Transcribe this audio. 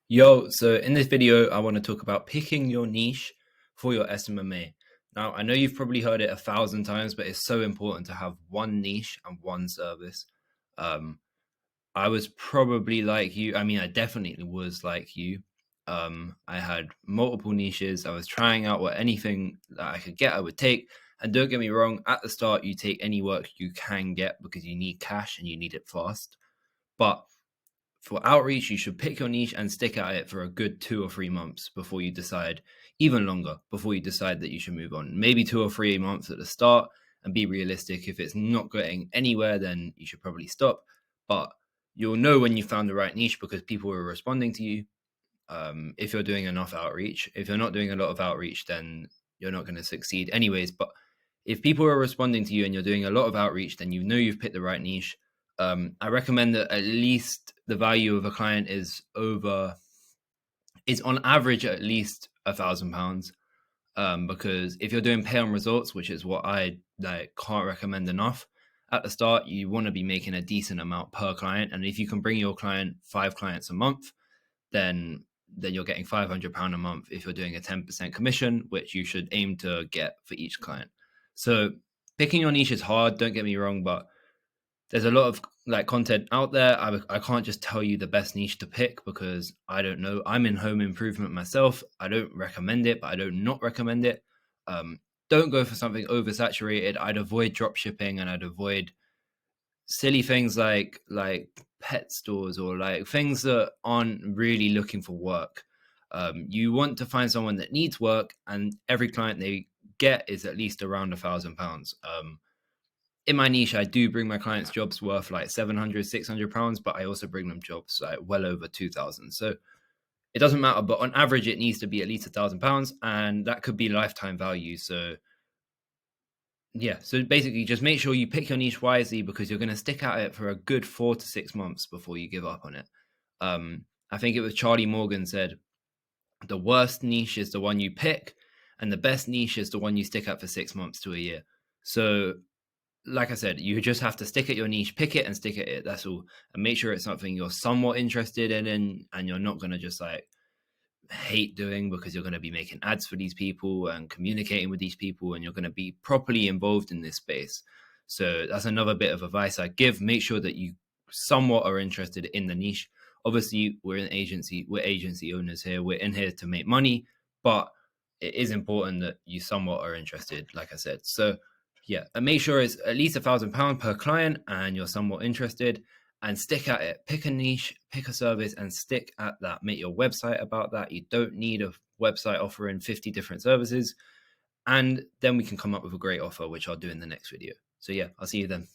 Yo, so in this video, I want to talk about picking your niche for your SMMA. Now, I know you've probably heard it 1,000 times, but it's so important to have one niche and one service. Um, I was probably like you. I mean, I definitely was like you. I had multiple niches. I was trying out what anything that I could get, I would take. And don't get me wrong, at the start, you take any work you can get because you need cash and you need it fast. But for outreach, you should pick your niche and stick at it for a good 2 or 3 months before you decide, even longer, before you decide that you should move on. Maybe 2 or 3 months at the start and be realistic. If it's not getting anywhere, then you should probably stop. But you'll know when you found the right niche because people are responding to you. If you're doing enough outreach, if you're not doing a lot of outreach, then you're not going to succeed anyways. But if people are responding to you and you're doing a lot of outreach, then you know you've picked the right niche. I recommend that at least the value of a client is on average at least £1,000. Because if you're doing pay on results, which is what I can't recommend enough, at the start you want to be making a decent amount per client, and if you can bring your client 5 clients a month, then you're getting £500 a month if you're doing a 10% commission, which you should aim to get for each client. So picking your niche is hard, don't get me wrong, but there's a lot of content out there. I can't just tell you the best niche to pick because I don't know. I'm in home improvement myself. I don't recommend it, but I don't not recommend it. Don't go for something oversaturated. I'd avoid drop shipping and I'd avoid silly things like pet stores or like things that aren't really looking for work. You want to find someone that needs work, and every client they get is at least around £1,000. In my niche, I do bring my clients jobs worth like 700, £600, but I also bring them jobs like well over 2,000. So it doesn't matter, but on average, it needs to be at least £1,000, and that could be lifetime value. So yeah, so basically just make sure you pick your niche wisely because you're going to stick at it for a good 4 to 6 months before you give up on it. I think it was Charlie Morgan said, the worst niche is the one you pick, and the best niche is the one you stick at for 6 months to a year. So like I said, you just have to stick at your niche, pick it and stick at it. That's all. And make sure it's something you're somewhat interested in, and you're not going to just like hate doing because you're going to be making ads for these people and communicating with these people, and you're going to be properly involved in this space. So that's another bit of advice I give. Make sure that you somewhat are interested in the niche. Obviously, we're agency owners here. We're in here to make money, but it is important that you somewhat are interested, like I said. So yeah, and make sure it's at least £1,000 per client and you're somewhat interested, and stick at it. Pick a niche, pick a service and stick at that. Make your website about that. You don't need a website offering 50 different services. And then we can come up with a great offer, which I'll do in the next video. So yeah, I'll see you then.